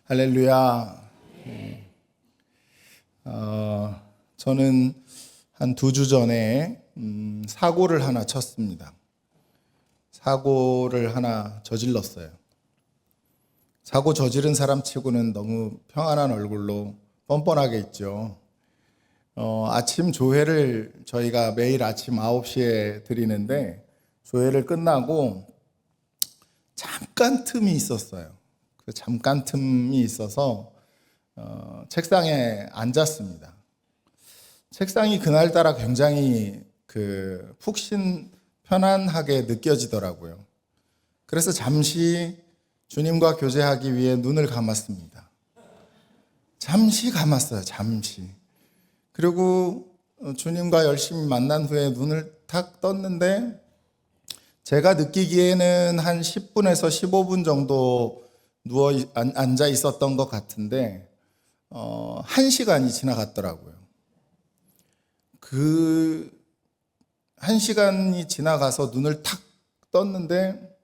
할렐루야. 저는 한 2주 전에 사고를 하나 쳤습니다. 사고를 하나 저질렀어요. 사고 저지른 사람 치고는 너무 평안한 얼굴로 뻔뻔하게 있죠. 아침 조회를 저희가 매일 아침 9시에 드리는데 조회를 끝나고 잠깐 틈이 있었어요. 그 잠깐 틈이 있어서 책상에 앉았습니다. 책상이 그날따라 굉장히 푹신 편안하게 느껴지더라고요. 그래서 잠시 주님과 교제하기 위해 눈을 감았습니다. 잠시 감았어요. 잠시. 그리고 주님과 열심히 만난 후에 눈을 탁 떴는데 제가 느끼기에는 한 10분에서 15분 정도 앉아 있었던 것 같은데 1시간이 지나갔더라고요. 그 1시간이 지나가서 눈을 탁 떴는데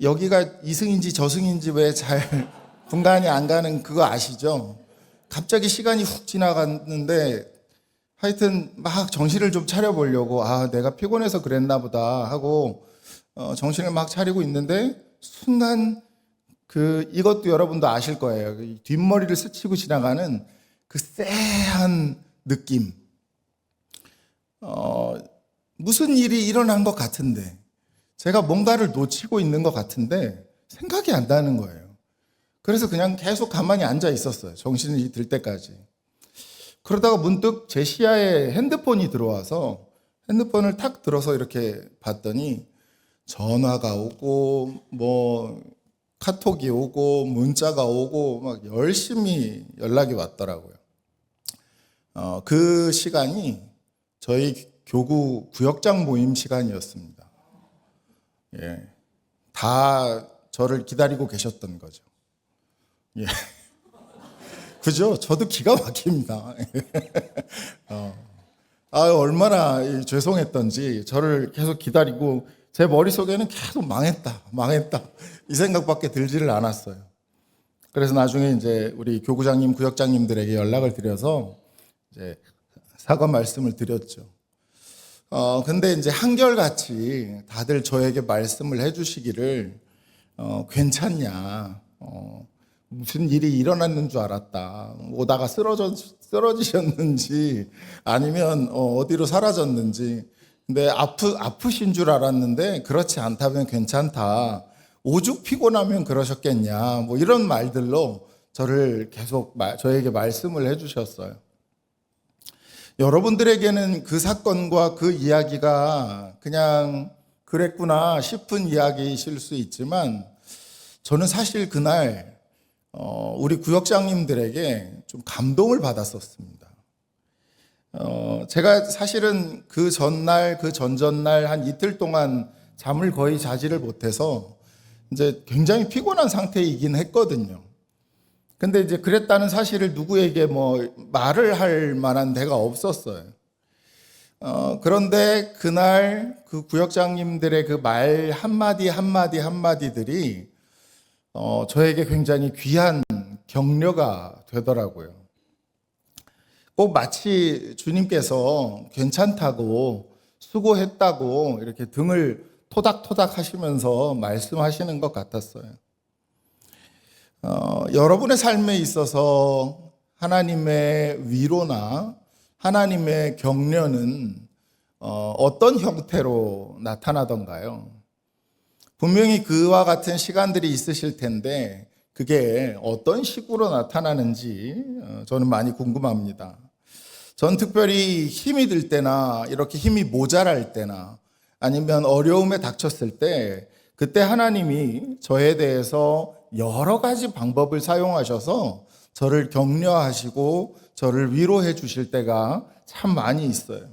여기가 이승인지 저승인지 왜 잘 분간이 안 가는 그거 아시죠? 갑자기 시간이 훅 지나갔는데 하여튼 막 정신을 좀 차려보려고 내가 피곤해서 그랬나 보다 하고 정신을 막 차리고 있는데 순간 이것도 여러분도 아실 거예요. 뒷머리를 스치고 지나가는 그 쎄한 느낌. 무슨 일이 일어난 것 같은데 제가 뭔가를 놓치고 있는 것 같은데 생각이 안 나는 거예요. 그래서 그냥 계속 가만히 앉아 있었어요. 정신이 들 때까지. 그러다가 문득 제 시야에 핸드폰이 들어와서 핸드폰을 탁 들어서 이렇게 봤더니 전화가 오고 카톡이 오고 문자가 오고 막 열심히 연락이 왔더라고요. 그 시간이 저희 교구 구역장 모임 시간이었습니다. 예, 다 저를 기다리고 계셨던 거죠. 예. 그죠? 저도 기가 막힙니다. 얼마나 죄송했던지 저를 계속 기다리고 제 머릿속에는 계속 망했다 이 생각밖에 들지를 않았어요. 그래서 나중에 이제 우리 교구장님, 구역장님들에게 연락을 드려서 이제 사과 말씀을 드렸죠. 근데 이제 한결같이 다들 저에게 말씀을 해주시기를 괜찮냐, 무슨 일이 일어났는 줄 알았다. 오다가 쓰러지셨는지 아니면 어디로 사라졌는지. 근데 아프신 줄 알았는데 그렇지 않다면 괜찮다. 오죽 피곤하면 그러셨겠냐. 이런 말들로 저를 계속 저에게 말씀을 해주셨어요. 여러분들에게는 그 사건과 그 이야기가 그냥 그랬구나 싶은 이야기이실 수 있지만 저는 사실 그날 우리 구역장님들에게 좀 감동을 받았었습니다. 제가 사실은 그 전날, 그 전전날 한 이틀 동안 잠을 거의 자지를 못해서 이제 굉장히 피곤한 상태이긴 했거든요. 근데 이제 그랬다는 사실을 누구에게 말을 할 만한 데가 없었어요. 그런데 그날 그 구역장님들의 그 말 한마디들이 저에게 굉장히 귀한 격려가 되더라고요. 꼭 마치 주님께서 괜찮다고 수고했다고 이렇게 등을 토닥토닥 하시면서 말씀하시는 것 같았어요. 여러분의 삶에 있어서 하나님의 위로나 하나님의 격려는 어떤 형태로 나타나던가요? 분명히 그와 같은 시간들이 있으실 텐데 그게 어떤 식으로 나타나는지 저는 많이 궁금합니다. 전 특별히 힘이 들 때나 이렇게 힘이 모자랄 때나 아니면 어려움에 닥쳤을 때 그때 하나님이 저에 대해서 여러 가지 방법을 사용하셔서 저를 격려하시고 저를 위로해 주실 때가 참 많이 있어요.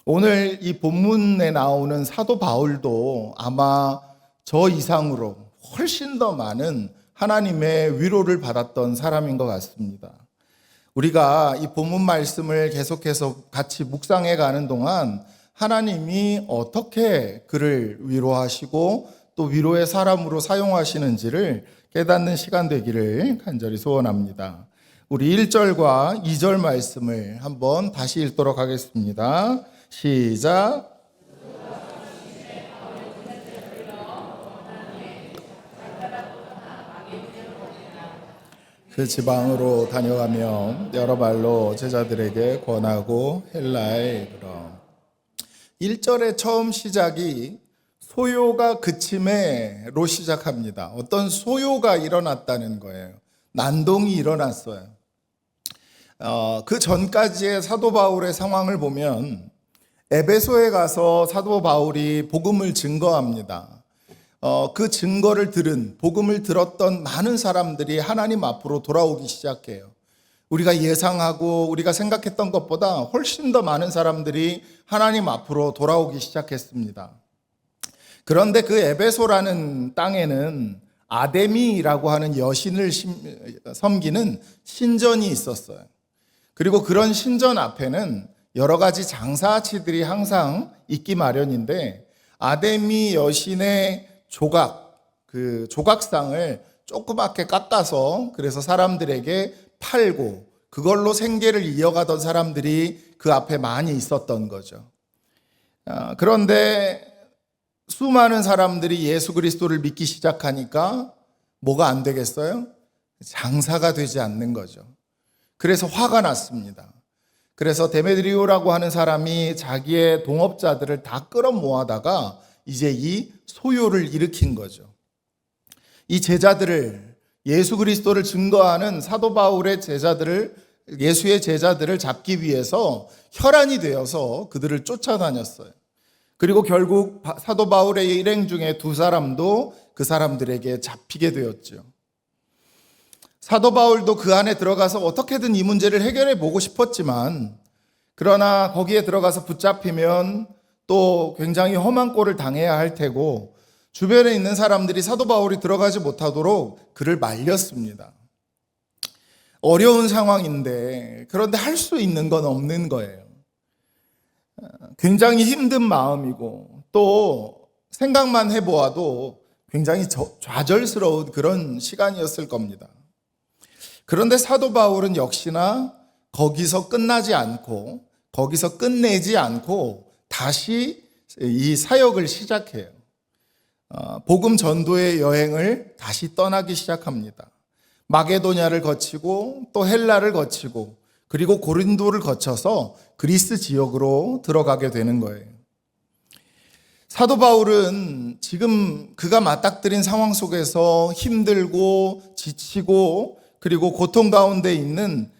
오늘 이 본문에 나오는 사도 바울도 아마 저 이상으로 훨씬 더 많은 하나님의 위로를 받았던 사람인 것 같습니다. 우리가 이 본문 말씀을 계속해서 같이 묵상해 가는 동안 하나님이 어떻게 그를 위로하시고 또 위로의 사람으로 사용하시는지를 깨닫는 시간 되기를 간절히 소원합니다. 우리 1절과 2절 말씀을 한번 다시 읽도록 하겠습니다. 시작. 그 지방으로 다녀가며 여러 말로 제자들에게 권하고 헬라에 이르러. 1절의 처음 시작이 소요가 그침에로 시작합니다. 어떤 소요가 일어났다는 거예요. 난동이 일어났어요. 그 전까지의 사도 바울의 상황을 보면 에베소에 가서 사도 바울이 복음을 증거합니다. 그 증거를 복음을 들었던 많은 사람들이 하나님 앞으로 돌아오기 시작해요. 우리가 예상하고 우리가 생각했던 것보다 훨씬 더 많은 사람들이 하나님 앞으로 돌아오기 시작했습니다. 그런데 그 에베소라는 땅에는 아데미라고 하는 여신을 섬기는 신전이 있었어요. 그리고 그런 신전 앞에는 여러 가지 장사치들이 항상 있기 마련인데, 아데미 여신의 그 조각상을 조그맣게 깎아서 그래서 사람들에게 팔고 그걸로 생계를 이어가던 사람들이 그 앞에 많이 있었던 거죠. 그런데 수많은 사람들이 예수 그리스도를 믿기 시작하니까 뭐가 안 되겠어요? 장사가 되지 않는 거죠. 그래서 화가 났습니다. 그래서 데메드리오라고 하는 사람이 자기의 동업자들을 다 끌어모아다가 이제 이 소요를 일으킨 거죠. 이 제자들을, 예수 그리스도를 증거하는 사도 바울의 예수의 제자들을 잡기 위해서 혈안이 되어서 그들을 쫓아다녔어요. 그리고 결국 사도 바울의 일행 중에 두 사람도 그 사람들에게 잡히게 되었죠. 사도 바울도 그 안에 들어가서 어떻게든 이 문제를 해결해 보고 싶었지만, 그러나 거기에 들어가서 붙잡히면 또 굉장히 험한 꼴을 당해야 할 테고, 주변에 있는 사람들이 사도 바울이 들어가지 못하도록 그를 말렸습니다. 어려운 상황인데, 그런데 할 수 있는 건 없는 거예요. 굉장히 힘든 마음이고, 또 생각만 해보아도 굉장히 좌절스러운 그런 시간이었을 겁니다. 그런데 사도 바울은 역시나 거기서 끝내지 않고 다시 이 사역을 시작해요. 복음 전도의 여행을 다시 떠나기 시작합니다. 마게도냐를 거치고 또 헬라를 거치고 그리고 고린도를 거쳐서 그리스 지역으로 들어가게 되는 거예요. 사도 바울은 지금 그가 맞닥뜨린 상황 속에서 힘들고 지치고 그리고 고통 가운데 있는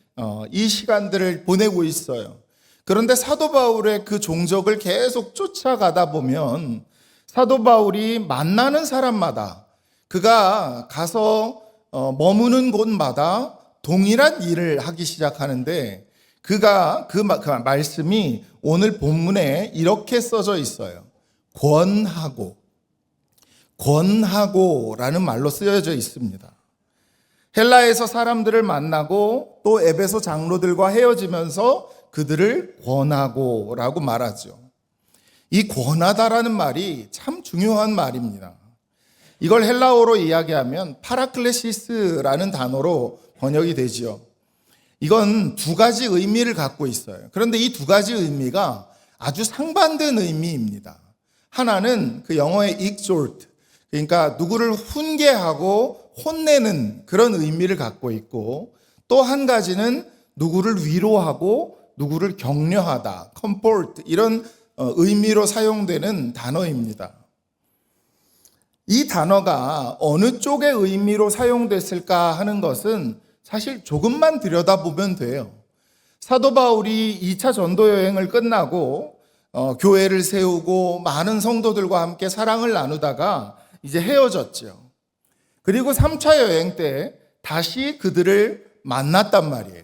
이 시간들을 보내고 있어요. 그런데 사도 바울의 그 종적을 계속 쫓아가다 보면 사도 바울이 만나는 사람마다, 그가 가서 머무는 곳마다 동일한 일을 하기 시작하는데, 그가 그 말씀이 오늘 본문에 이렇게 써져 있어요. 권하고라는 말로 쓰여져 있습니다. 헬라에서 사람들을 만나고 또 에베소 장로들과 헤어지면서 그들을 권하고라고 말하죠. 이 권하다라는 말이 참 중요한 말입니다. 이걸 헬라어로 이야기하면 파라클레시스라는 단어로 번역이 되지요. 이건 두 가지 의미를 갖고 있어요. 그런데 이 두 가지 의미가 아주 상반된 의미입니다. 하나는 그 영어의 exhort, 그러니까 누구를 훈계하고 혼내는 그런 의미를 갖고 있고, 또 한 가지는 누구를 위로하고 누구를 격려하다, comfort, 이런 의미로 사용되는 단어입니다. 이 단어가 어느 쪽의 의미로 사용됐을까 하는 것은 사실 조금만 들여다보면 돼요. 사도 바울이 2차 전도 여행을 끝나고 교회를 세우고 많은 성도들과 함께 사랑을 나누다가 이제 헤어졌죠. 그리고 3차 여행 때 다시 그들을 만났단 말이에요.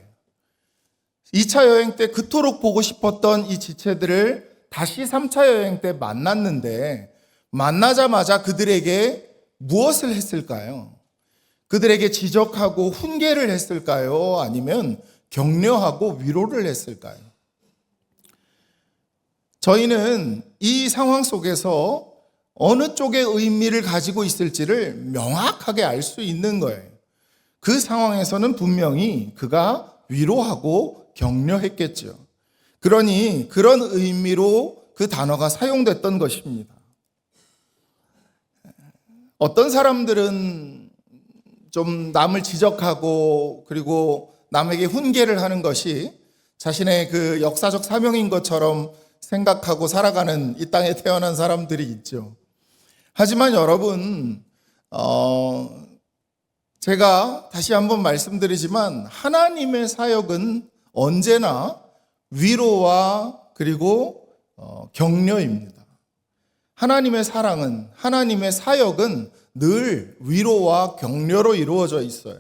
2차 여행 때 그토록 보고 싶었던 이 지체들을 다시 3차 여행 때 만났는데, 만나자마자 그들에게 무엇을 했을까요? 그들에게 지적하고 훈계를 했을까요? 아니면 격려하고 위로를 했을까요? 저희는 이 상황 속에서 어느 쪽의 의미를 가지고 있을지를 명확하게 알 수 있는 거예요. 그 상황에서는 분명히 그가 위로하고 격려했겠죠. 그러니 그런 의미로 그 단어가 사용됐던 것입니다. 어떤 사람들은 좀 남을 지적하고 그리고 남에게 훈계를 하는 것이 자신의 그 역사적 사명인 것처럼 생각하고 살아가는 이 땅에 태어난 사람들이 있죠. 하지만 여러분, 제가 다시 한번 말씀드리지만 하나님의 사역은 언제나 위로와 그리고 격려입니다. 하나님의 사랑은, 하나님의 사역은 늘 위로와 격려로 이루어져 있어요.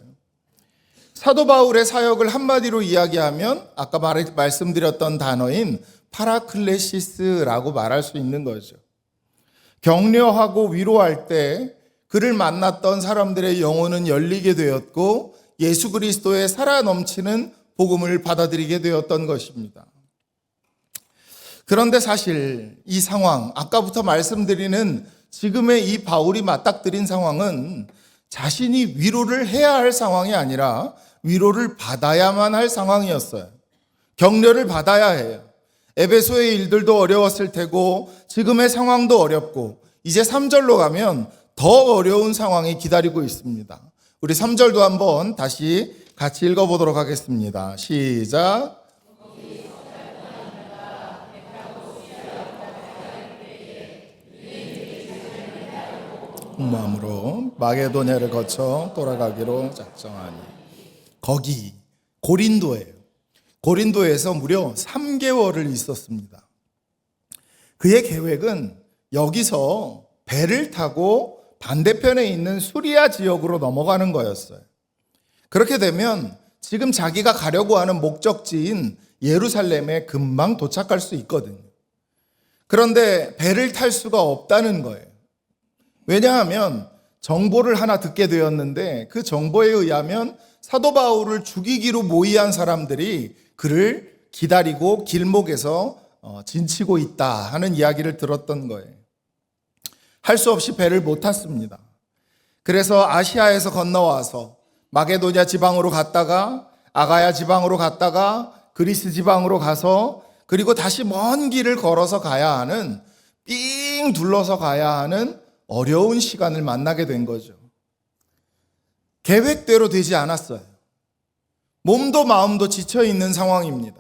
사도 바울의 사역을 한마디로 이야기하면 아까 말씀드렸던 단어인 파라클레시스라고 말할 수 있는 거죠. 격려하고 위로할 때 그를 만났던 사람들의 영혼은 열리게 되었고 예수 그리스도의 살아 넘치는 복음을 받아들이게 되었던 것입니다. 그런데 사실 이 상황, 아까부터 말씀드리는 지금의 이 바울이 맞닥뜨린 상황은 자신이 위로를 해야 할 상황이 아니라 위로를 받아야만 할 상황이었어요. 격려를 받아야 해요. 에베소의 일들도 어려웠을 테고 지금의 상황도 어렵고 이제 3절로 가면 더 어려운 상황이 기다리고 있습니다. 우리 3절도 한번 다시 같이 읽어보도록 하겠습니다. 시작. 마음으로 마게도냐를 거쳐 돌아가기로 작정하니. 거기 고린도예요. 고린도에서 무려 3개월을 있었습니다. 그의 계획은 여기서 배를 타고 반대편에 있는 수리아 지역으로 넘어가는 거였어요. 그렇게 되면 지금 자기가 가려고 하는 목적지인 예루살렘에 금방 도착할 수 있거든요. 그런데 배를 탈 수가 없다는 거예요. 왜냐하면 정보를 하나 듣게 되었는데 그 정보에 의하면 사도 바울을 죽이기로 모의한 사람들이 그를 기다리고 길목에서 진치고 있다 하는 이야기를 들었던 거예요. 할 수 없이 배를 못 탔습니다. 그래서 아시아에서 건너와서 마게도냐 지방으로 갔다가 아가야 지방으로 갔다가 그리스 지방으로 가서 그리고 다시 먼 길을 걸어서 가야 하는 삥 둘러서 가야 하는 어려운 시간을 만나게 된 거죠. 계획대로 되지 않았어요. 몸도 마음도 지쳐 있는 상황입니다.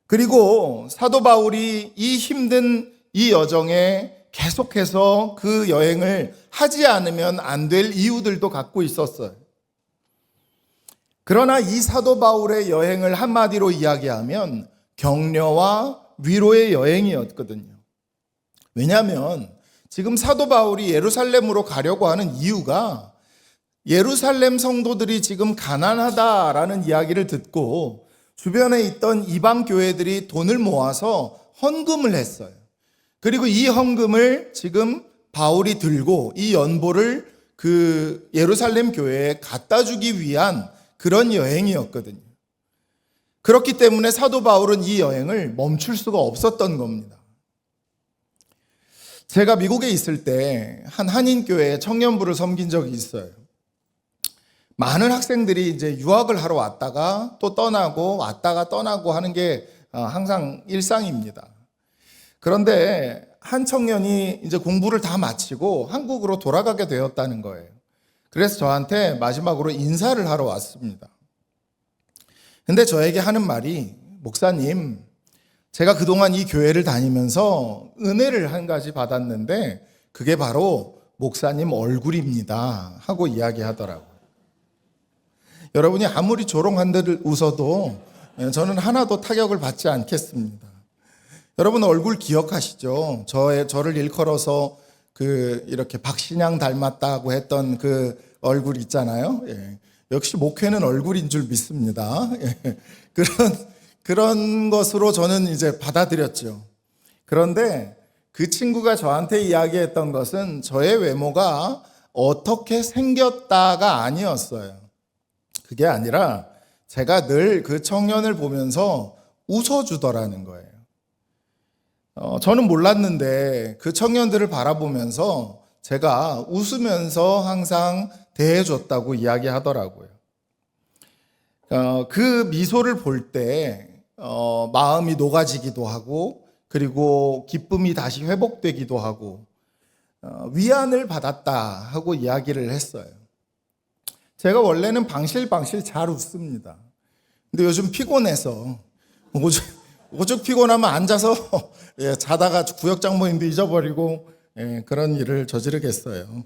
그리고 사도 바울이 이 힘든 이 여정에 계속해서 그 여행을 하지 않으면 안 될 이유들도 갖고 있었어요. 그러나 이 사도 바울의 여행을 한마디로 이야기하면 격려와 위로의 여행이었거든요. 왜냐하면 지금 사도 바울이 예루살렘으로 가려고 하는 이유가 예루살렘 성도들이 지금 가난하다라는 이야기를 듣고 주변에 있던 이방 교회들이 돈을 모아서 헌금을 했어요. 그리고 이 헌금을 지금 바울이 들고 이 연보를 그 예루살렘 교회에 갖다 주기 위한 그런 여행이었거든요. 그렇기 때문에 사도 바울은 이 여행을 멈출 수가 없었던 겁니다. 제가 미국에 있을 때 한 한인교회에 청년부를 섬긴 적이 있어요. 많은 학생들이 이제 유학을 하러 왔다가 또 떠나고 왔다가 떠나고 하는 게 항상 일상입니다. 그런데 한 청년이 이제 공부를 다 마치고 한국으로 돌아가게 되었다는 거예요. 그래서 저한테 마지막으로 인사를 하러 왔습니다. 근데 저에게 하는 말이, 목사님, 제가 그동안 이 교회를 다니면서 은혜를 한 가지 받았는데 그게 바로 목사님 얼굴입니다 하고 이야기하더라고요. 여러분이 아무리 조롱한들 웃어도 저는 하나도 타격을 받지 않겠습니다. 여러분 얼굴 기억하시죠? 저를 일컬어서 이렇게 박신양 닮았다고 했던 그 얼굴 있잖아요. 예. 역시 목회는 얼굴인 줄 믿습니다. 예. 그런 것으로 저는 이제 받아들였죠. 그런데 그 친구가 저한테 이야기했던 것은 저의 외모가 어떻게 생겼다가 아니었어요. 그게 아니라 제가 늘 그 청년을 보면서 웃어주더라는 거예요. 저는 몰랐는데 그 청년들을 바라보면서 제가 웃으면서 항상 대해줬다고 이야기하더라고요. 그 미소를 볼 때 마음이 녹아지기도 하고 그리고 기쁨이 다시 회복되기도 하고 위안을 받았다 하고 이야기를 했어요. 제가 원래는 방실방실 잘 웃습니다. 근데 요즘 피곤해서 오죽 피곤하면 앉아서 자다가 구역장모님도 잊어버리고 그런 일을 저지르겠어요.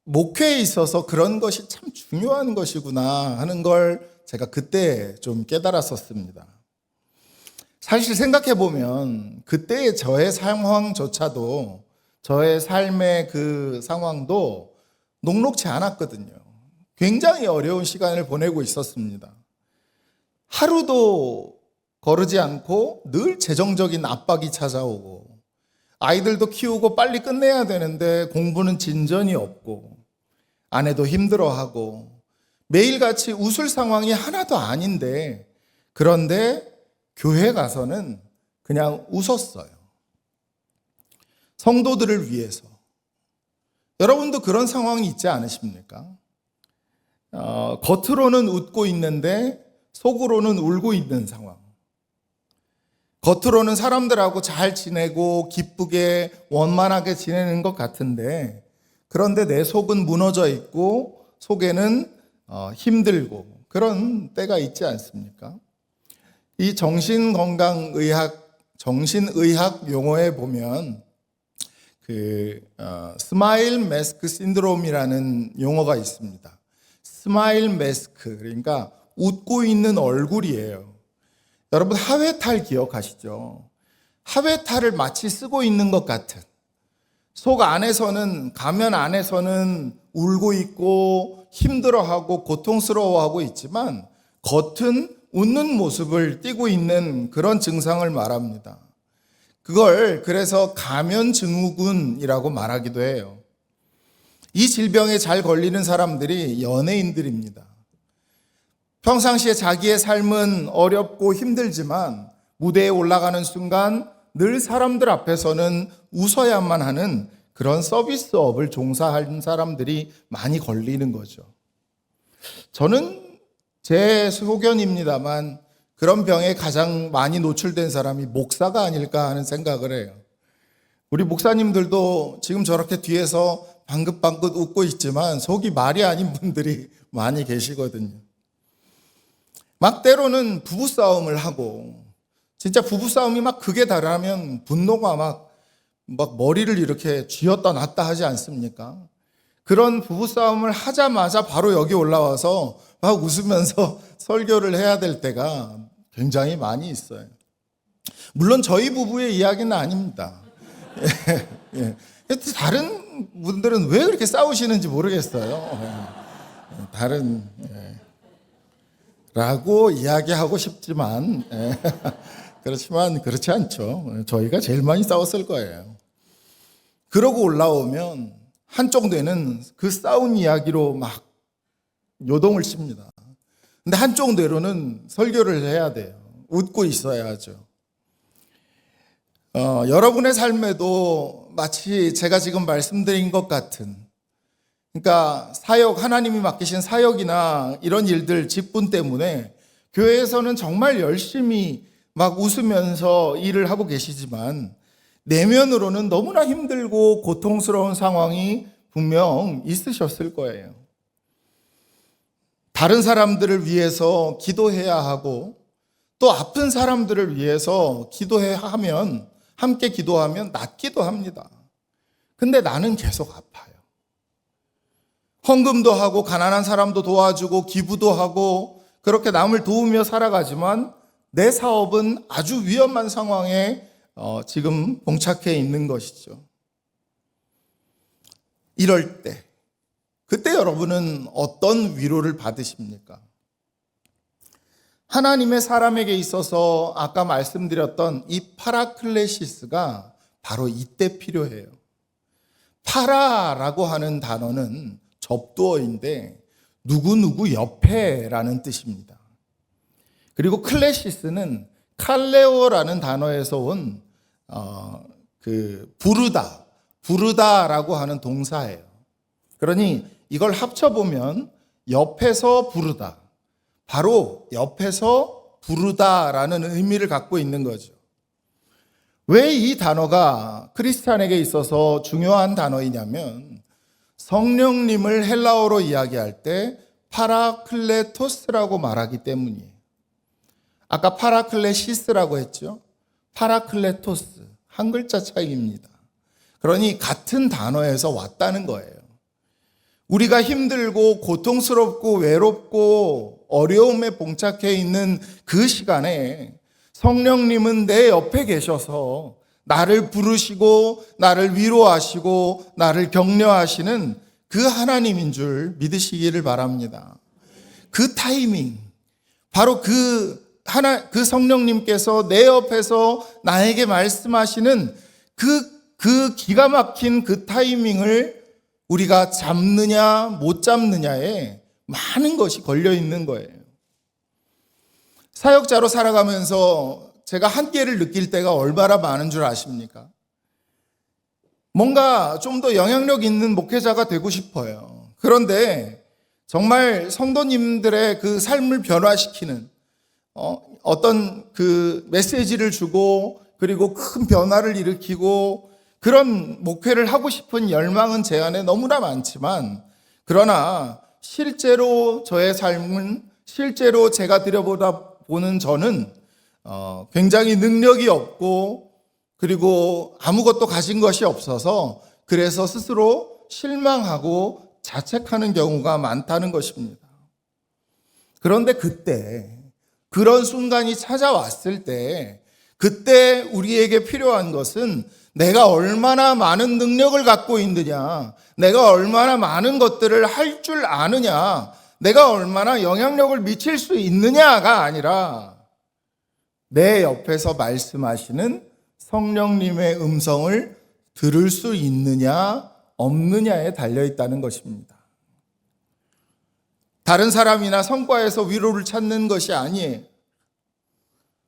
목회에 있어서 그런 것이 참 중요한 것이구나 하는 걸 제가 그때 좀 깨달았었습니다. 사실 생각해 보면 그때의 저의 상황조차도 저의 삶의 그 상황도 녹록지 않았거든요. 굉장히 어려운 시간을 보내고 있었습니다. 하루도 거르지 않고 늘 재정적인 압박이 찾아오고 아이들도 키우고 빨리 끝내야 되는데 공부는 진전이 없고 아내도 힘들어하고 매일같이 웃을 상황이 하나도 아닌데 그런데 교회 가서는 그냥 웃었어요. 성도들을 위해서. 여러분도 그런 상황이 있지 않으십니까? 겉으로는 웃고 있는데 속으로는 울고 있는 상황. 겉으로는 사람들하고 잘 지내고 기쁘게 원만하게 지내는 것 같은데 그런데 내 속은 무너져 있고 속에는 힘들고 그런 때가 있지 않습니까? 이 정신의학 용어에 보면 스마일 매스크 신드롬이라는 용어가 있습니다. 스마일 매스크, 그러니까 웃고 있는 얼굴이에요. 여러분 하회탈 기억하시죠? 하회탈을 마치 쓰고 있는 것 같은 속 안에서는 가면 안에서는 울고 있고 힘들어하고 고통스러워하고 있지만 겉은 웃는 모습을 띠고 있는 그런 증상을 말합니다. 그걸 그래서 가면증후군이라고 말하기도 해요. 이 질병에 잘 걸리는 사람들이 연예인들입니다. 평상시에 자기의 삶은 어렵고 힘들지만 무대에 올라가는 순간 늘 사람들 앞에서는 웃어야만 하는 그런 서비스업을 종사하는 사람들이 많이 걸리는 거죠. 저는 제 소견입니다만 그런 병에 가장 많이 노출된 사람이 목사가 아닐까 하는 생각을 해요. 우리 목사님들도 지금 저렇게 뒤에서 방긋방긋 웃고 있지만 속이 말이 아닌 분들이 많이 계시거든요. 막 때로는 부부싸움을 하고 진짜 부부싸움이 막 극에 달하면 분노가 막 머리를 이렇게 쥐었다 놨다 하지 않습니까? 그런 부부싸움을 하자마자 바로 여기 올라와서 막 웃으면서 설교를 해야 될 때가 굉장히 많이 있어요. 물론 저희 부부의 이야기는 아닙니다. 예. 다른 분들은 왜 그렇게 싸우시는지 모르겠어요. 다른 라고 이야기하고 싶지만 그렇지만 그렇지 않죠. 저희가 제일 많이 싸웠을 거예요. 그러고 올라오면 한쪽 뇌는 그 싸운 이야기로 막 요동을 칩니다. 근데 한쪽 뇌로는 설교를 해야 돼요. 웃고 있어야 하죠. 여러분의 삶에도 마치 제가 지금 말씀드린 것 같은 그러니까 사역, 하나님이 맡기신 사역이나 이런 일들, 직분 때문에 교회에서는 정말 열심히 막 웃으면서 일을 하고 계시지만 내면으로는 너무나 힘들고 고통스러운 상황이 분명 있으셨을 거예요. 다른 사람들을 위해서 기도해야 하고 또 아픈 사람들을 위해서 기도해야 하면 함께 기도하면 낫기도 합니다. 근데 나는 계속 아파요. 헌금도 하고 가난한 사람도 도와주고 기부도 하고 그렇게 남을 도우며 살아가지만 내 사업은 아주 위험한 상황에 지금 봉착해 있는 것이죠. 이럴 때 그때 여러분은 어떤 위로를 받으십니까? 하나님의 사람에게 있어서 아까 말씀드렸던 이 파라클레시스가 바로 이때 필요해요. 파라라고 하는 단어는 접두어인데 누구누구 옆에라는 뜻입니다. 그리고 클레시스는 칼레오라는 단어에서 온 부르다라고 하는 동사예요. 그러니 이걸 합쳐보면 옆에서 부르다, 바로 옆에서 부르다라는 의미를 갖고 있는 거죠. 왜 이 단어가 크리스찬에게 있어서 중요한 단어이냐면 성령님을 헬라어로 이야기할 때 파라클레토스라고 말하기 때문이에요. 아까 파라클레시스라고 했죠. 파라클레토스, 한 글자 차이입니다. 그러니 같은 단어에서 왔다는 거예요. 우리가 힘들고 고통스럽고 외롭고 어려움에 봉착해 있는 그 시간에 성령님은 내 옆에 계셔서 나를 부르시고 나를 위로하시고 나를 격려하시는 그 하나님인 줄 믿으시기를 바랍니다. 그 타이밍, 바로 그 성령님께서 내 옆에서 나에게 말씀하시는 그 기가 막힌 그 타이밍을 우리가 잡느냐 못 잡느냐에 많은 것이 걸려 있는 거예요. 사역자로 살아가면서 제가 한계를 느낄 때가 얼마나 많은 줄 아십니까? 뭔가 좀 더 영향력 있는 목회자가 되고 싶어요. 그런데 정말 성도님들의 그 삶을 변화시키는 어떤 그 메시지를 주고 그리고 큰 변화를 일으키고 그런 목회를 하고 싶은 열망은 제 안에 너무나 많지만, 그러나 실제로 저의 삶은, 실제로 제가 들여다보는 저는 굉장히 능력이 없고 그리고 아무것도 가진 것이 없어서 그래서 스스로 실망하고 자책하는 경우가 많다는 것입니다. 그런데 그때, 그런 순간이 찾아왔을 때, 그때 우리에게 필요한 것은 내가 얼마나 많은 능력을 갖고 있느냐, 내가 얼마나 많은 것들을 할 줄 아느냐, 내가 얼마나 영향력을 미칠 수 있느냐가 아니라 내 옆에서 말씀하시는 성령님의 음성을 들을 수 있느냐 없느냐에 달려있다는 것입니다. 다른 사람이나 성과에서 위로를 찾는 것이 아니에요.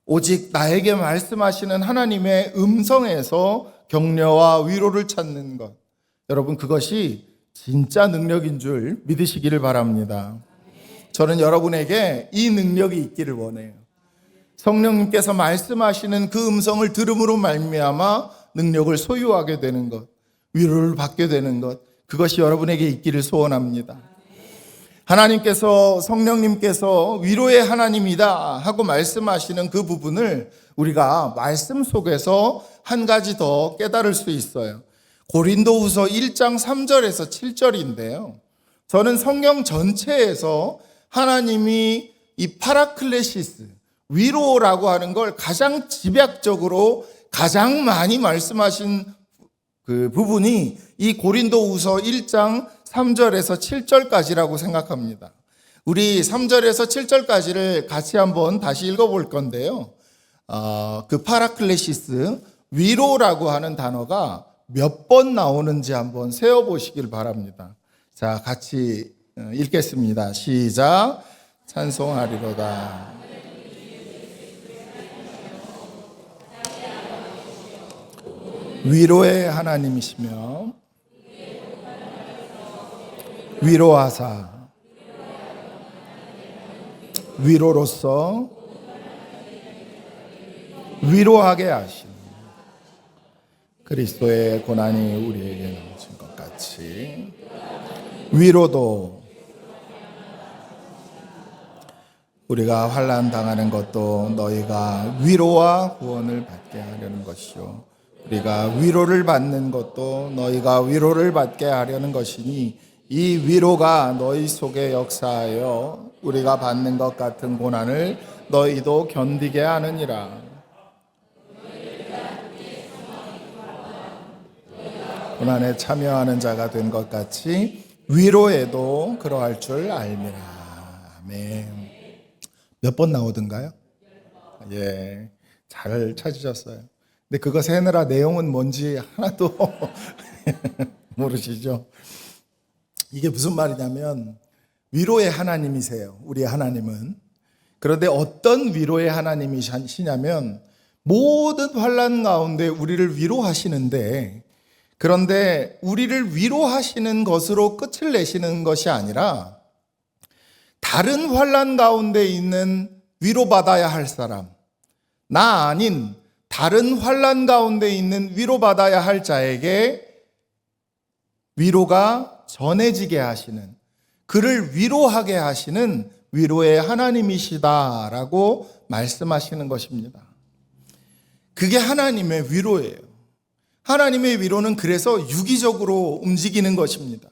오직 나에게 말씀하시는 하나님의 음성에서 격려와 위로를 찾는 것. 여러분, 그것이 진짜 능력인 줄 믿으시기를 바랍니다. 저는 여러분에게 이 능력이 있기를 원해요. 성령님께서 말씀하시는 그 음성을 들음으로 말미암아 능력을 소유하게 되는 것, 위로를 받게 되는 것, 그것이 여러분에게 있기를 소원합니다. 하나님께서, 성령님께서 위로의 하나님이다 하고 말씀하시는 그 부분을 우리가 말씀 속에서 한 가지 더 깨달을 수 있어요. 고린도후서 1장 3절에서 7절인데요. 저는 성경 전체에서 하나님이 이 파라클레시스, 위로라고 하는 걸 가장 집약적으로 가장 많이 말씀하신 그 부분이 이 고린도후서 1장 3절에서 7절까지라고 생각합니다. 우리 3절에서 7절까지를 같이 한번 다시 읽어볼 건데요. 그 파라클레시스, 위로라고 하는 단어가 몇 번 나오는지 한번 세어보시길 바랍니다. 자, 같이 읽겠습니다. 시작. 찬송하리로다. 위로의 하나님이시며 위로하사 위로로서 위로하게 하시는 그리스도의 고난이 우리에게 넘친 것 같이 위로도 우리가 환난 당하는 것도 너희가 위로와 구원을 받게 하려는 것이요 우리가 위로를 받는 것도 너희가 위로를 받게 하려는 것이니 이 위로가 너희 속에 역사하여 우리가 받는 것 같은 고난을 너희도 견디게 하느니라. 고난에 참여하는 자가 된 것 같이 위로에도 그러할 줄 알미라. 아멘. 몇 번 나오던가요? 예, 잘 찾으셨어요. 근데 그거 세느라 내용은 뭔지 하나도 모르시죠? 이게 무슨 말이냐면 위로의 하나님이세요. 우리의 하나님은. 그런데 어떤 위로의 하나님이시냐면 모든 환난 가운데 우리를 위로하시는데, 그런데 우리를 위로하시는 것으로 끝을 내시는 것이 아니라 다른 환난 가운데 있는 위로받아야 할 사람, 나 아닌 다른 환난 가운데 있는 위로받아야 할 자에게 위로가 전해지게 하시는, 그를 위로하게 하시는 위로의 하나님이시다라고 말씀하시는 것입니다. 그게 하나님의 위로예요. 하나님의 위로는 그래서 유기적으로 움직이는 것입니다.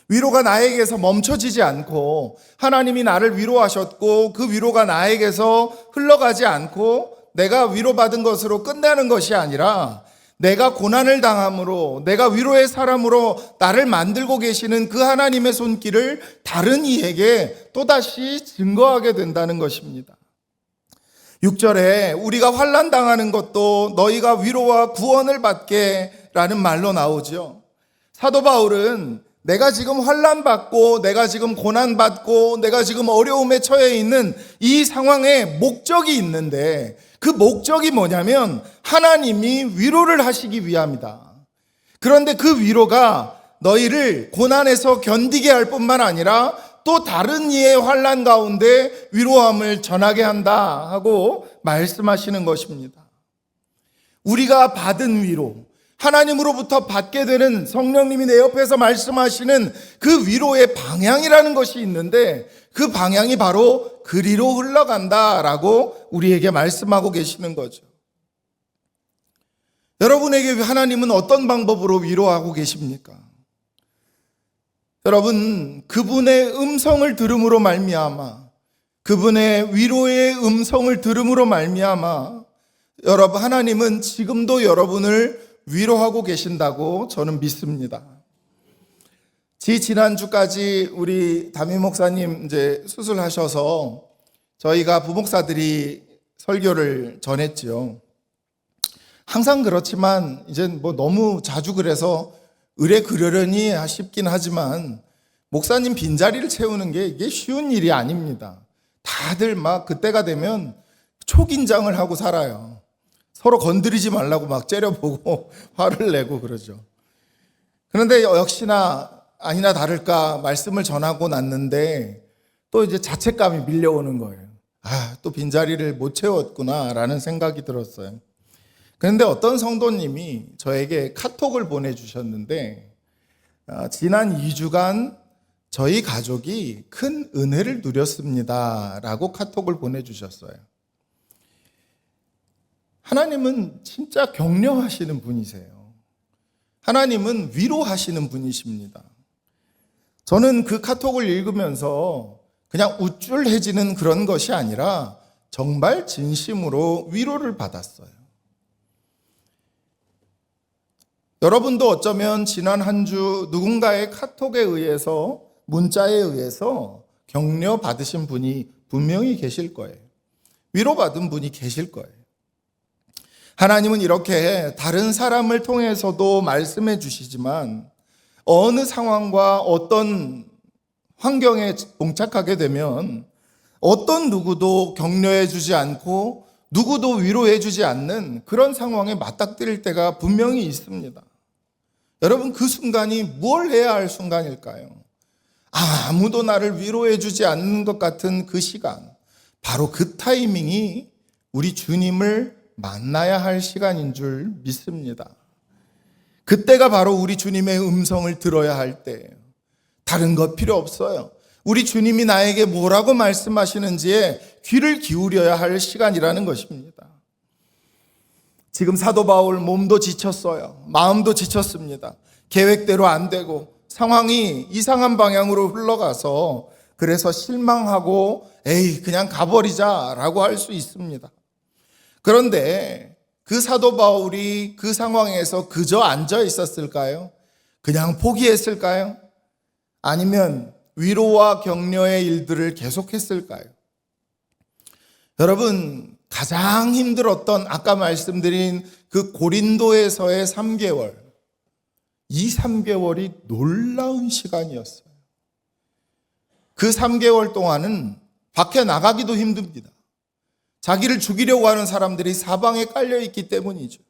위로가 나에게서 멈춰지지 않고, 하나님이 나를 위로하셨고 그 위로가 나에게서 흘러가지 않고 내가 위로받은 것으로 끝나는 것이 아니라, 내가 고난을 당함으로, 내가 위로의 사람으로 나를 만들고 계시는 그 하나님의 손길을 다른 이에게 또다시 증거하게 된다는 것입니다. 6절에 우리가 환난 당하는 것도 너희가 위로와 구원을 받게 라는 말로 나오죠. 사도 바울은 내가 지금 환난 받고, 내가 지금 고난 받고, 내가 지금 어려움에 처해 있는 이 상황에 목적이 있는데, 그 목적이 뭐냐면 하나님이 위로를 하시기 위함이다. 그런데 그 위로가 너희를 고난에서 견디게 할 뿐만 아니라 또 다른 이의 환난 가운데 위로함을 전하게 한다 하고 말씀하시는 것입니다. 우리가 받은 위로, 하나님으로부터 받게 되는, 성령님이 내 옆에서 말씀하시는 그 위로의 방향이라는 것이 있는데, 그 방향이 바로 그리로 흘러간다라고 우리에게 말씀하고 계시는 거죠. 여러분에게 하나님은 어떤 방법으로 위로하고 계십니까? 여러분, 그분의 음성을 들음으로 말미암아, 그분의 위로의 음성을 들음으로 말미암아 여러분, 하나님은 지금도 여러분을 위로하고 계신다고 저는 믿습니다. 지난주까지 우리 담임 목사님 이제 수술하셔서 저희가 부목사들이 설교를 전했죠. 항상 그렇지만 이제 뭐 너무 자주 그래서 의뢰 그러려니 싶긴 하지만, 목사님 빈자리를 채우는 게 이게 쉬운 일이 아닙니다. 다들 막 그때가 되면 초긴장을 하고 살아요. 서로 건드리지 말라고 막 째려보고 화를 내고 그러죠. 그런데 역시나 아니나 다를까 말씀을 전하고 났는데 또 이제 자책감이 밀려오는 거예요. 또 빈자리를 못 채웠구나 라는 생각이 들었어요. 그런데 어떤 성도님이 저에게 카톡을 보내주셨는데, 지난 2주간 저희 가족이 큰 은혜를 누렸습니다 라고 카톡을 보내주셨어요. 하나님은 진짜 격려하시는 분이세요. 하나님은 위로하시는 분이십니다. 저는 그 카톡을 읽으면서 그냥 우쭐해지는 그런 것이 아니라 정말 진심으로 위로를 받았어요. 여러분도 어쩌면 지난 한 주 누군가의 카톡에 의해서, 문자에 의해서 격려 받으신 분이 분명히 계실 거예요. 위로받은 분이 계실 거예요. 하나님은 이렇게 다른 사람을 통해서도 말씀해 주시지만, 어느 상황과 어떤 환경에 봉착하게 되면 어떤 누구도 격려해 주지 않고 누구도 위로해 주지 않는 그런 상황에 맞닥뜨릴 때가 분명히 있습니다. 여러분, 그 순간이 뭘 해야 할 순간일까요? 아무도 나를 위로해 주지 않는 것 같은 그 시간, 바로 그 타이밍이 우리 주님을 만나야 할 시간인 줄 믿습니다. 그때가 바로 우리 주님의 음성을 들어야 할 때예요. 다른 것 필요 없어요. 우리 주님이 나에게 뭐라고 말씀하시는지에 귀를 기울여야 할 시간이라는 것입니다. 지금 사도 바울 몸도 지쳤어요. 마음도 지쳤습니다. 계획대로 안 되고 상황이 이상한 방향으로 흘러가서 그래서 실망하고 그냥 가버리자라고 할 수 있습니다. 그런데 그 사도 바울이 그 상황에서 그저 앉아 있었을까요? 그냥 포기했을까요? 아니면 위로와 격려의 일들을 계속했을까요? 여러분, 가장 힘들었던 아까 말씀드린 그 고린도에서의 3개월, 이 3개월이 놀라운 시간이었어요. 그 3개월 동안은 밖에 나가기도 힘듭니다. 자기를 죽이려고 하는 사람들이 사방에 깔려 있기 때문이죠.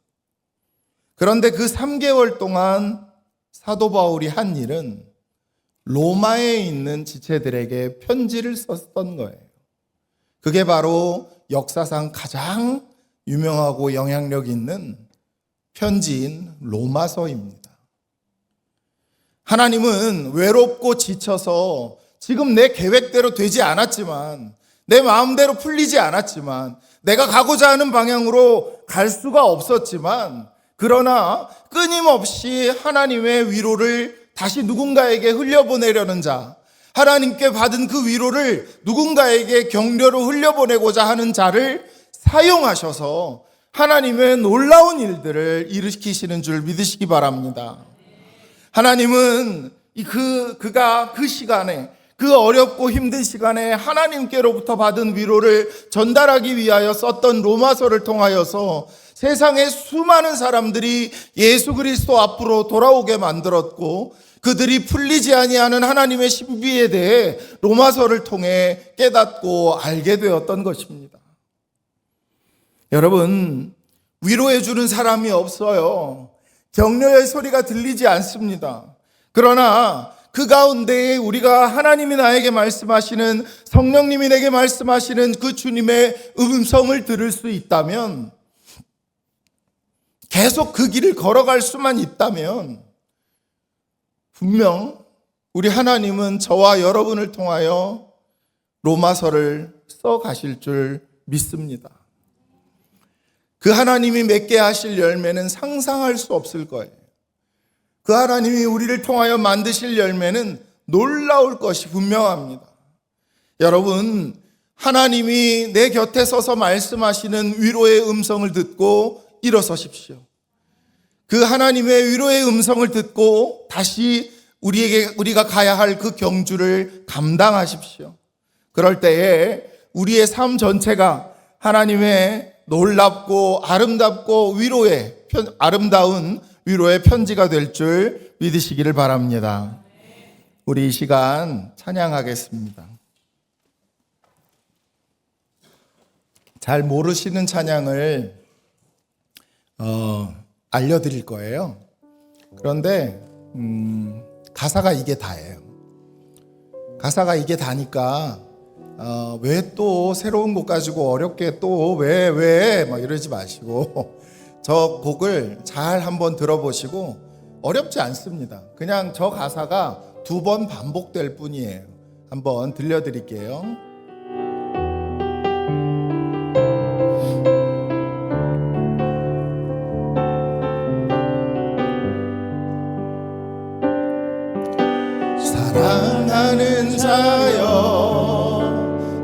그런데 그 3개월 동안 사도 바울이 한 일은 로마에 있는 지체들에게 편지를 썼던 거예요. 그게 바로 역사상 가장 유명하고 영향력 있는 편지인 로마서입니다. 하나님은 외롭고 지쳐서 지금 내 계획대로 되지 않았지만, 내 마음대로 풀리지 않았지만, 내가 가고자 하는 방향으로 갈 수가 없었지만, 그러나 끊임없이 하나님의 위로를 다시 누군가에게 흘려보내려는 자, 하나님께 받은 그 위로를 누군가에게 격려로 흘려보내고자 하는 자를 사용하셔서 하나님의 놀라운 일들을 일으키시는 줄 믿으시기 바랍니다. 하나님은 그가 그 시간에, 그 어렵고 힘든 시간에 하나님께로부터 받은 위로를 전달하기 위하여 썼던 로마서를 통하여서 세상의 수많은 사람들이 예수 그리스도 앞으로 돌아오게 만들었고, 그들이 풀리지 아니하는 하나님의 신비에 대해 로마서를 통해 깨닫고 알게 되었던 것입니다. 여러분, 위로해 주는 사람이 없어요. 격려의 소리가 들리지 않습니다. 그러나 그 가운데에 우리가 하나님이 나에게 말씀하시는, 성령님이 내게 말씀하시는 그 주님의 음성을 들을 수 있다면, 계속 그 길을 걸어갈 수만 있다면, 분명 우리 하나님은 저와 여러분을 통하여 로마서를 써 가실 줄 믿습니다. 그 하나님이 맺게 하실 열매는 상상할 수 없을 거예요. 그 하나님이 우리를 통하여 만드실 열매는 놀라울 것이 분명합니다. 여러분, 하나님이 내 곁에 서서 말씀하시는 위로의 음성을 듣고 일어서십시오. 그 하나님의 위로의 음성을 듣고 다시 우리가 가야 할 그 경주를 감당하십시오. 그럴 때에 우리의 삶 전체가 하나님의 놀랍고 아름답고 아름다운 위로의 편지가 될 줄 믿으시기를 바랍니다. 우리 이 시간 찬양하겠습니다. 잘 모르시는 찬양을 알려드릴 거예요. 그런데 가사가 이게 다예요. 가사가 이게 다니까 왜 또 새로운 곡 가지고 어렵게 또 왜 막 이러지 마시고 저 곡을 잘 한번 들어보시고, 어렵지 않습니다. 그냥 저 가사가 2번 반복될 뿐이에요. 한번 들려드릴게요. 사랑하는 자여,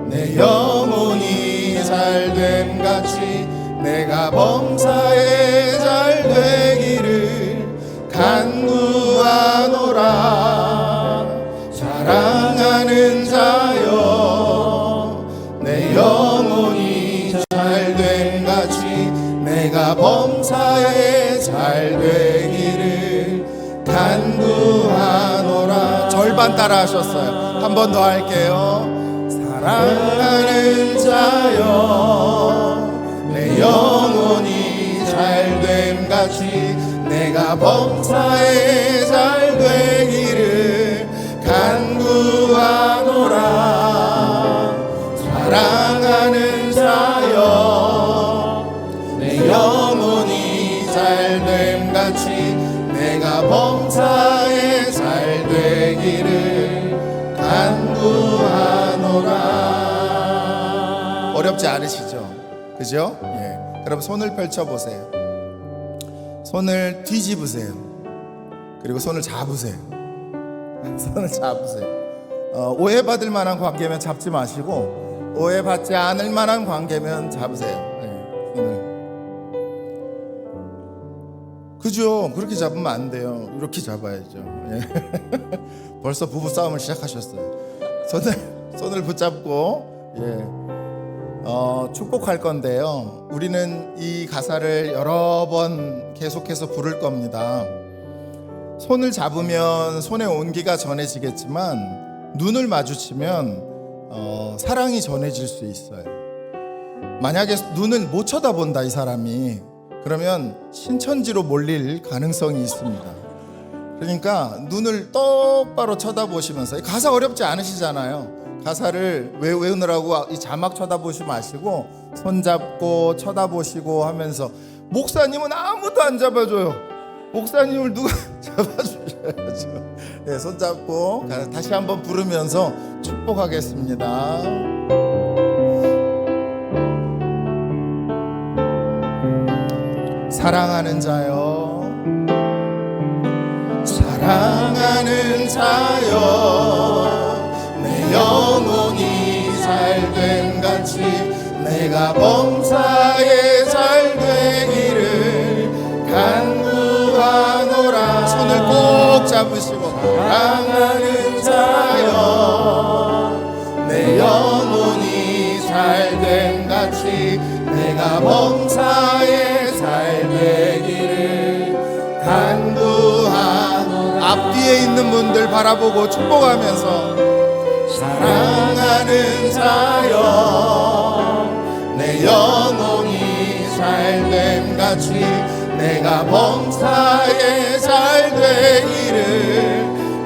내 영혼이 잘됨 같이 내가 범사에 잘 되기를 간구하노라. 사랑하는 자여, 내 영혼이 잘됨 같이 내가 범사에 잘 되기를 간구하노라. 절반 따라 하셨어요. 한 번 더 할게요. 사랑하는 자여, 내 영혼이 잘됨 같이 내가 범사에 잘 되기를 간구하노라. 사랑하는 자여, 내 영혼이 잘됨 같이 내가 범사에 잘 되기를 간구하노라. 어렵지 않으시죠? 그죠? 예. 그럼 손을 펼쳐 보세요. 손을 뒤집으세요. 그리고 손을 잡으세요. 손을 잡으세요. 오해받을 만한 관계면 잡지 마시고, 오해받지 않을 만한 관계면 잡으세요. 예. 손을. 그죠? 그렇게 잡으면 안 돼요. 이렇게 잡아야죠. 예. 벌써 부부싸움을 시작하셨어요. 손을 붙잡고, 예. 축복할 건데요. 우리는 이 가사를 여러 번 계속해서 부를 겁니다. 손을 잡으면 손에 온기가 전해지겠지만, 눈을 마주치면 사랑이 전해질 수 있어요. 만약에 눈을 못 쳐다본다 이 사람이, 그러면 신천지로 몰릴 가능성이 있습니다. 그러니까 눈을 똑바로 쳐다보시면서, 가사 어렵지 않으시잖아요. 가사를 외우느라고 이 자막 쳐다보지 마시고 손잡고 쳐다보시고 하면서, 목사님은 아무도 안 잡아줘요. 목사님을 누가 잡아주셔야죠. 네, 손잡고 다시 한번 부르면서 축복하겠습니다. 사랑하는 자여, 사랑하는 자여, 내 영혼이 잘됨 같이 내가 범사에 잘되기를 간구하노라. 손을 꼭 잡으시고, 사랑하는 자여, 내 영혼이 잘됨 같이 내가 범사에 잘되기를 간구하노라. 앞뒤에 있는 분들 바라보고 축복하면서, 사랑하는 자여, 내 영혼이 잘됨 같이 내가 범사에 잘되기를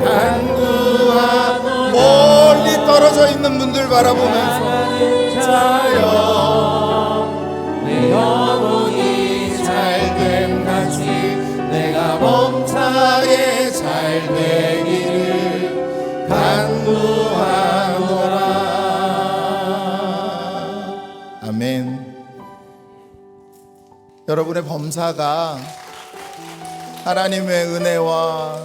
간구하노라. 멀리 떨어져 있는 분들 바라보면서, 자여, 내 영혼이 잘됨 같이 내가 범사에 잘되기를 간구하노라. 아멘. 여러분의 범사가 하나님의 은혜와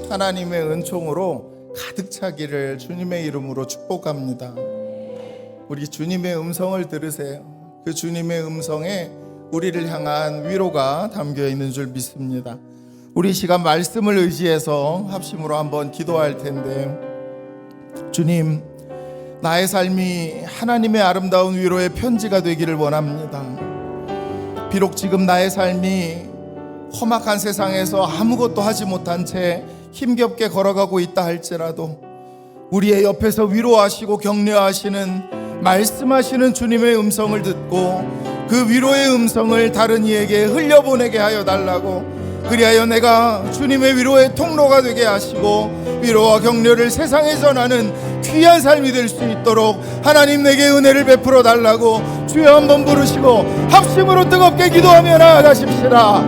하나님의 은총으로 가득 차기를 주님의 이름으로 축복합니다. 우리 주님의 음성을 들으세요. 그 주님의 음성에 우리를 향한 위로가 담겨 있는 줄 믿습니다. 우리 시간 말씀을 의지해서 합심으로 한번 기도할 텐데, 주님, 나의 삶이 하나님의 아름다운 위로의 편지가 되기를 원합니다. 비록 지금 나의 삶이 험악한 세상에서 아무것도 하지 못한 채 힘겹게 걸어가고 있다 할지라도, 우리의 옆에서 위로하시고 격려하시는, 말씀하시는 주님의 음성을 듣고 그 위로의 음성을 다른 이에게 흘려보내게 하여 달라고, 그리하여 내가 주님의 위로의 통로가 되게 하시고 위로와 격려를 세상에 전하는 귀한 삶이 될 수 있도록 하나님 내게 은혜를 베풀어 달라고 주여 한번 부르시고 합심으로 뜨겁게 기도하며 나아가십시다.